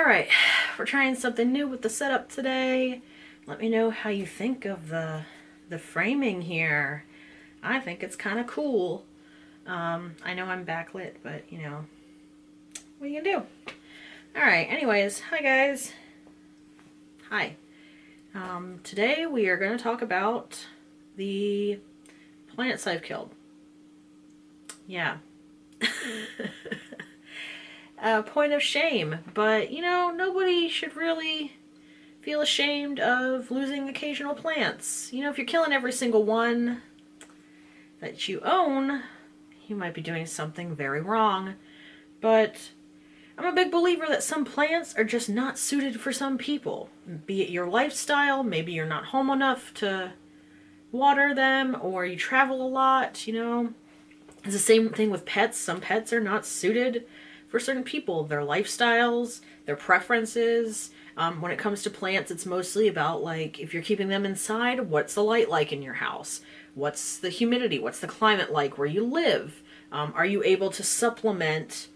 Alright, we're trying something new with the setup today. Let me know how you think of the framing here. I think it's kind of cool. I know I'm backlit, but you know, what are you gonna do? Alright, anyways, hi guys. Hi. Today we are going to talk about the plants I've killed. Yeah. Point of shame, but you know, nobody should really feel ashamed of losing occasional plants. You know, if you're killing every single one that you own, you might be doing something very wrong. But I'm a big believer that some plants are just not suited for some people. Be it your lifestyle, maybe you're not home enough to water them, or you travel a lot, you know. It's the same thing with pets. Some pets are not suited for certain people, their lifestyles, their preferences. When it comes to plants, it's mostly about, like, if you're keeping them inside, what's the light like in your house? What's the humidity? What's the climate like where you live? Are you able to supplement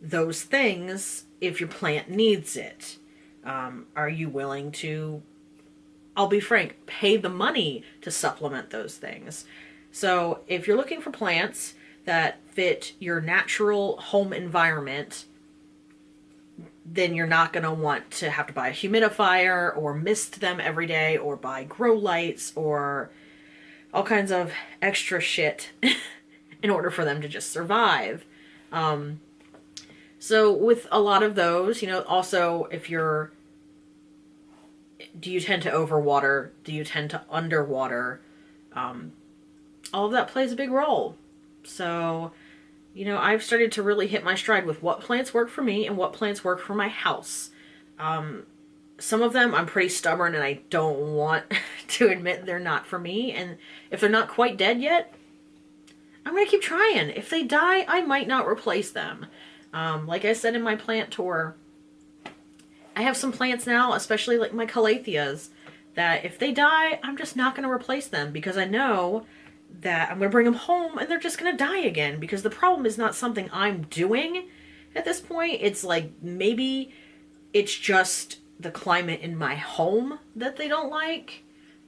those things if your plant needs it? Are you willing to, I'll be frank, pay the money to supplement those things? So if you're looking for plants that fit your natural home environment, then you're not going to want to have to buy a humidifier or mist them every day or buy grow lights or all kinds of extra shit in order for them to just survive. So with a lot of those, you know, also if you're, do you tend to overwater? Do you tend to underwater? All of that plays a big role. So, you know, I've started to really hit my stride with what plants work for me and what plants work for my house. Some of them I'm pretty stubborn and I don't want to admit they're not for me. And if they're not quite dead yet, I'm going to keep trying. If they die, I might not replace them. Like I said in my plant tour, I have some plants now, especially like my calatheas, that if they die, I'm just not going to replace them because I know that I'm going to bring them home and they're just going to die again, because the problem is not something I'm doing at this point. It's like, maybe it's just the climate in my home that they don't like.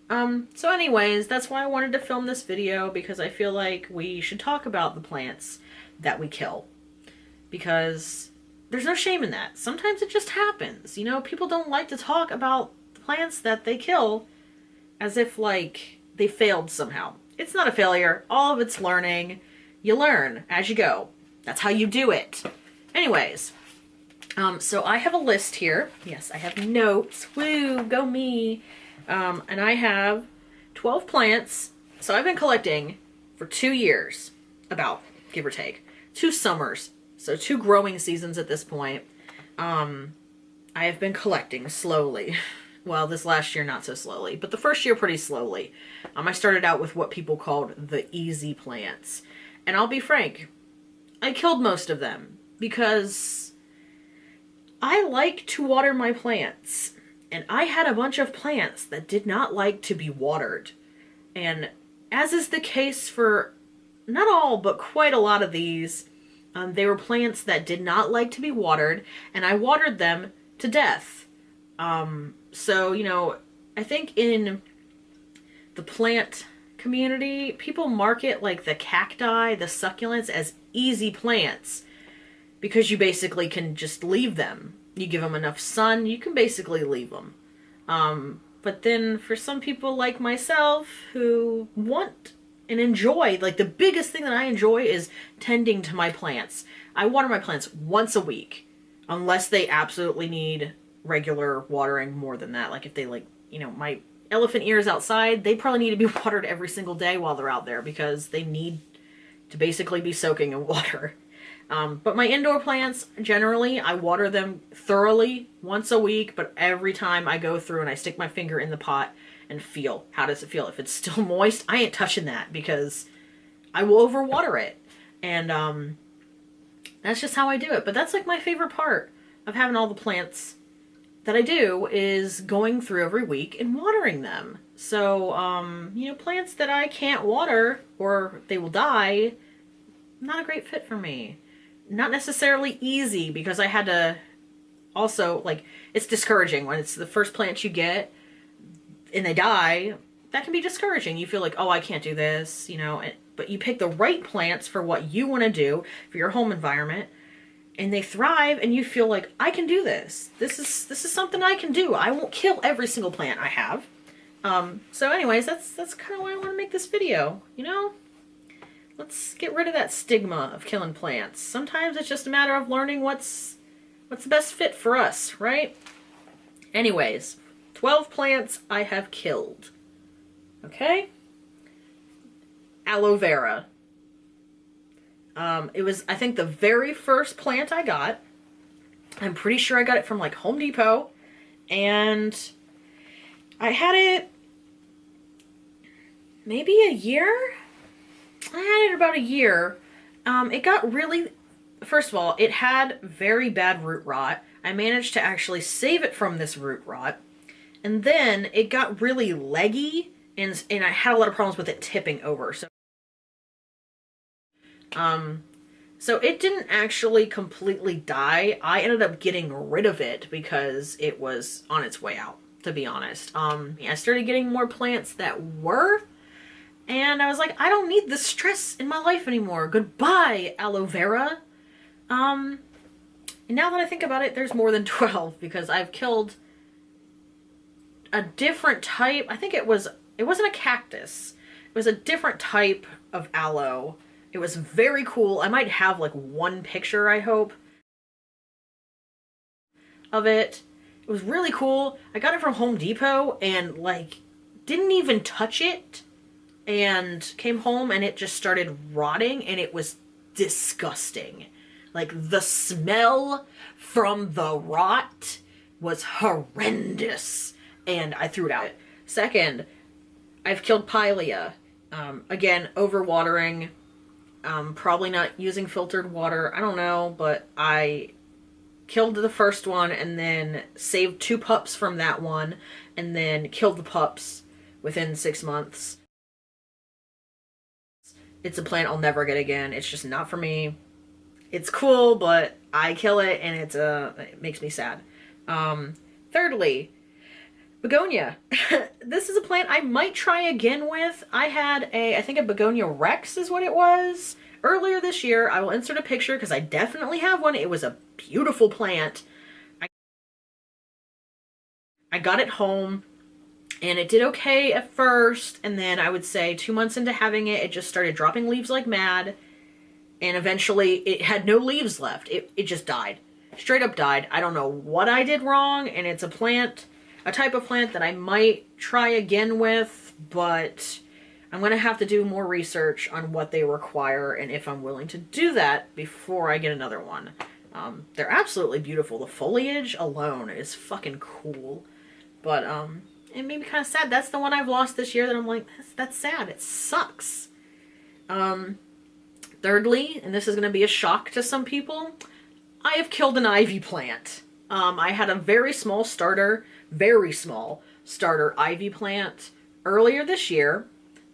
So anyways, that's why I wanted to film this video, because I feel like we should talk about the plants that we kill, because there's no shame in that. Sometimes it just happens. You know, people don't like to talk about the plants that they kill as if, like, they failed somehow. It's not a failure. All of it's learning. You learn as you go. That's how you do it. Anyways, so I have a list here. Yes, I have notes. Woo, go me. And I have 12 plants. So I've been collecting for 2 years, about, give or take. 2 summers. So 2 growing seasons at this point. I have been collecting slowly. Well, this last year not so slowly, but the first year pretty slowly. I started out with what people called the easy plants. And I'll be frank, I killed most of them because I like to water my plants. And I had a bunch of plants that did not like to be watered. And as is the case for not all, but quite a lot of these, they were plants that did not like to be watered, and I watered them to death. So, you know, I think in the plant community, people market like the cacti, the succulents, as easy plants because you basically can just leave them. You give them enough sun, you can basically leave them. But then for some people like myself who want and enjoy, like, the biggest thing that I enjoy is tending to my plants. I water my plants once a week, unless they absolutely need regular watering more than that. Like if they, like, you know, my elephant ears outside, they probably need to be watered every single day while they're out there because they need to basically be soaking in water. But my indoor plants, generally, I water them thoroughly once a week, but every time I go through and I stick my finger in the pot and feel, how does it feel? If it's still moist, I ain't touching that because I will overwater it. And that's just how I do it. But that's like my favorite part of having all the plants that I do, is going through every week and watering them. So, you know, plants that I can't water or they will die, not a great fit for me. Not necessarily easy, because I had to also, like, it's discouraging when it's the first plant you get and they die. That can be discouraging. You feel like, oh, I can't do this, you know, but you pick the right plants for what you want to do for your home environment, and they thrive, and you feel like, I can do this. This is something I can do. I won't kill every single plant I have. So anyways, that's kind of why I want to make this video, you know? Let's get rid of that stigma of killing plants. Sometimes it's just a matter of learning what's the best fit for us, right? Anyways, 12 plants I have killed. Okay? Aloe vera. It was, I think, the very first plant I got. I'm pretty sure I got it from, like, Home Depot. And I had it maybe a year? I had it about a year. It got really... First of all, it had very bad root rot. I managed to actually save it from this root rot. And then it got really leggy, and I had a lot of problems with it tipping over. So it didn't actually completely die. I ended up getting rid of it because it was on its way out, to be honest. I started getting more plants that were, and I was like, I don't need this stress in my life anymore. Goodbye, aloe vera. And now that I think about it, there's more than 12 because I've killed a different type. I think it wasn't a cactus. It was a different type of aloe. It was very cool. I might have like one picture, I hope, of it. It was really cool. I got it from Home Depot and like didn't even touch it, and came home and it just started rotting, and it was disgusting. Like the smell from the rot was horrendous, and I threw it out. Second, I've killed Pilea. Again, overwatering. Probably not using filtered water. I don't know, but I killed the first one and then saved 2 pups from that one and then killed the pups within 6 months. It's a plant I'll never get again. It's just not for me. It's cool, but I kill it and it makes me sad. Thirdly, begonia. This is a plant I might try again with. I had I think a begonia rex is what it was, earlier this year. I will insert a picture because I definitely have one. It was a beautiful plant. I got it home and it did okay at first, and then I would say 2 months into having it, it just started dropping leaves like mad, and eventually it had no leaves left. It just died. Straight up died. I don't know what I did wrong, and it's a type of plant that I might try again with, but I'm going to have to do more research on what they require and if I'm willing to do that before I get another one. They're absolutely beautiful. The foliage alone is fucking cool. But it made me kind of sad. That's the one I've lost this year that I'm like, that's sad. It sucks. Thirdly, and this is going to be a shock to some people, I have killed an ivy plant. I had a very small starter ivy plant earlier this year,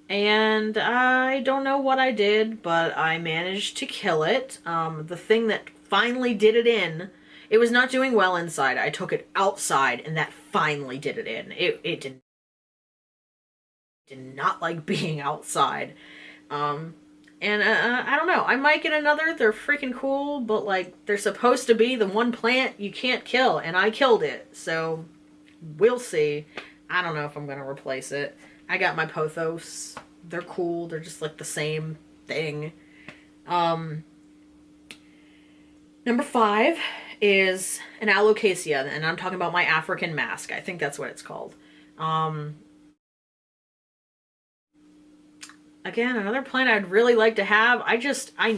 and I don't know what I did, but I managed to kill it. The thing that finally did it in, it was not doing well inside. I took it outside, and that finally did it in. It did not like being outside. And I don't know. I might get another. They're freaking cool, but like they're supposed to be the one plant you can't kill, and I killed it. So we'll see. I don't know if I'm gonna replace it. I got my pothos. They're cool. They're just like the same thing. Number 5 is an Alocasia, and I'm talking about my African mask. I think that's what it's called. Again, another plant I'd really like to have.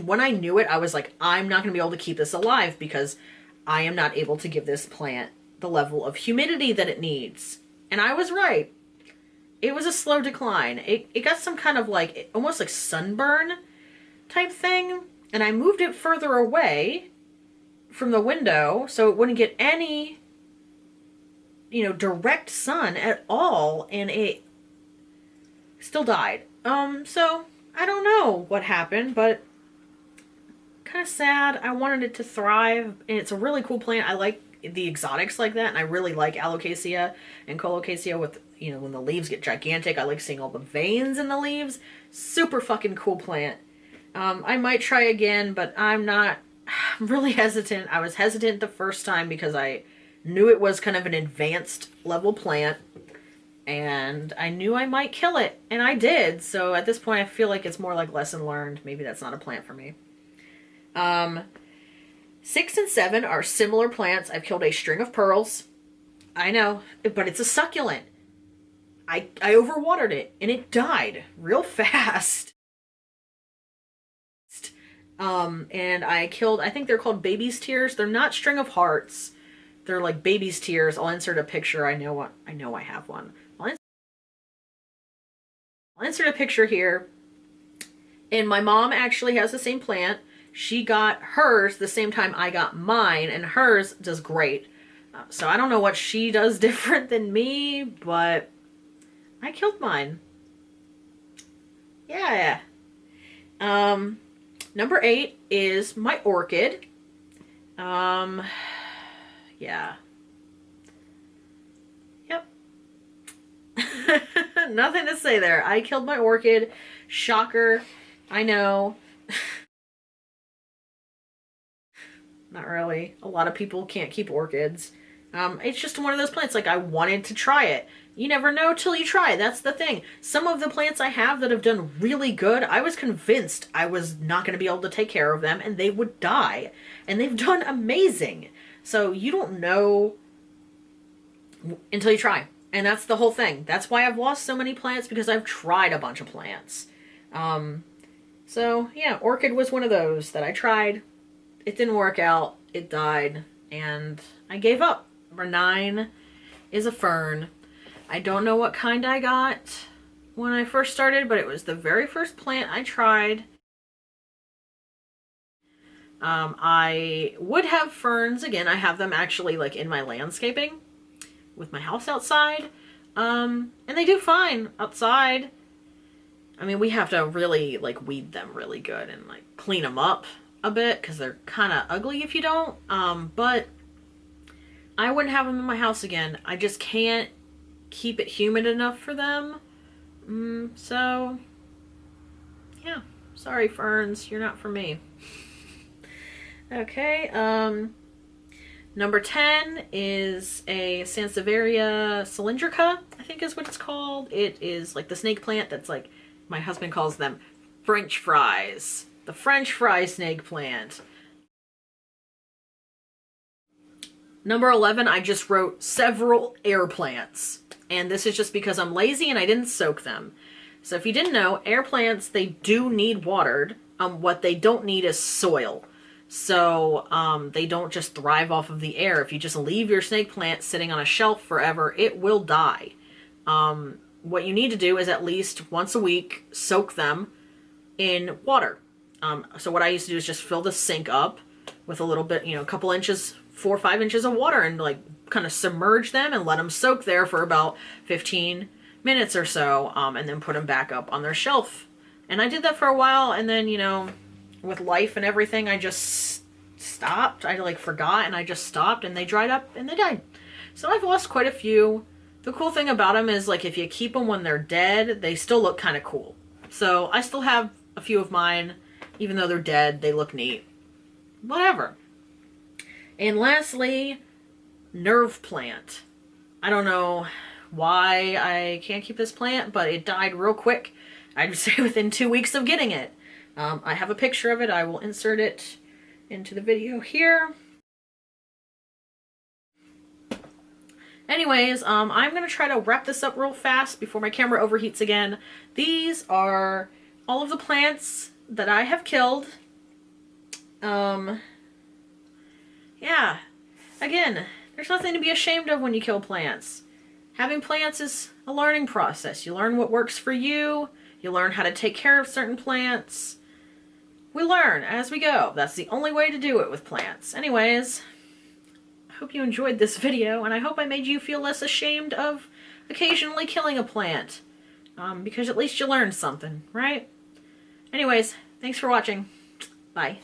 When I knew it, I was like, I'm not going to be able to keep this alive because I am not able to give this plant the level of humidity that it needs. And I was right. It was a slow decline. It got some kind of like, almost like sunburn type thing. And I moved it further away from the window so it wouldn't get any, direct sun at all. And it still died. So I don't know what happened, but kind of sad. I wanted it to thrive, and it's a really cool plant. I like the exotics like that, and I really like Alocasia and Colocasia with, you know, when the leaves get gigantic. I like seeing all the veins in the leaves. Super fucking cool plant. I might try again, but I'm really hesitant. I was hesitant the first time because I knew it was kind of an advanced level plant, and I knew I might kill it, and I did. So at this point, I feel like it's more like lesson learned. Maybe that's not a plant for me. 6 and 7 are similar plants. I've killed a string of pearls. I know, but it's a succulent. I overwatered it, and it died real fast. And I killed, I think they're called baby's tears. They're not string of hearts. They're like baby's tears. I'll insert a picture. I know I have one. I'll insert a picture here. And my mom actually has the same plant. She got hers the same time I got mine, and hers does great. So I don't know what she does different than me, but I killed mine. Yeah. Number 8 is my orchid. Yeah. Yep. Nothing to say there. I killed my orchid. Shocker. I know. Not really. A lot of people can't keep orchids. It's just one of those plants, like, I wanted to try it. You never know till you try. That's the thing. Some of the plants I have that have done really good, I was convinced I was not going to be able to take care of them and they would die. And they've done amazing. So you don't know until you try. And that's the whole thing. That's why I've lost so many plants, because I've tried a bunch of plants. So yeah, orchid was one of those that I tried. It didn't work out. It died. And I gave up. Number 9 is a fern. I don't know what kind I got when I first started, but it was the very first plant I tried. I would have ferns again. I have them actually like in my landscaping with my house outside. And they do fine outside. I mean, we have to really like weed them really good and like clean them up a bit because they're kind of ugly if you don't. But I wouldn't have them in my house again. I just can't keep it humid enough for them. So yeah, sorry ferns, you're not for me. Okay, number 10 is a Sansevieria cylindrica, I think is what it's called. It is like the snake plant that's like, my husband calls them French fries. The French fry snake plant. Number 11, I just wrote several air plants. And this is just because I'm lazy and I didn't soak them. So if you didn't know, air plants, they do need watered. What they don't need is soil. So they don't just thrive off of the air. If you just leave your snake plant sitting on a shelf forever, it will die. What you need to do is at least once a week, soak them in water. So what I used to do is just fill the sink up with a little bit, you know, a couple inches, 4 or 5 inches of water, and like kind of submerge them and let them soak there for about 15 minutes or so, and then put them back up on their shelf. And I did that for a while, and then, you know, with life and everything, I just stopped. I like forgot, and I just stopped, and they dried up and they died. So I've lost quite a few. The cool thing about them is, like, if you keep them when they're dead, they still look kind of cool. So I still have a few of mine. Even though they're dead, they look neat. Whatever. And lastly, nerve plant. I don't know why I can't keep this plant, but it died real quick. I'd say within 2 weeks of getting it. I have a picture of it. I will insert it into the video here. Anyways, I'm going to try to wrap this up real fast before my camera overheats again. These are all of the plants that I have killed. Yeah. Again, there's nothing to be ashamed of when you kill plants. Having plants is a learning process. You learn what works for you. You learn how to take care of certain plants. We learn as we go. That's the only way to do it with plants. Anyways, I hope you enjoyed this video, and I hope I made you feel less ashamed of occasionally killing a plant. Because at least you learned something, right? Anyways, thanks for watching. Bye.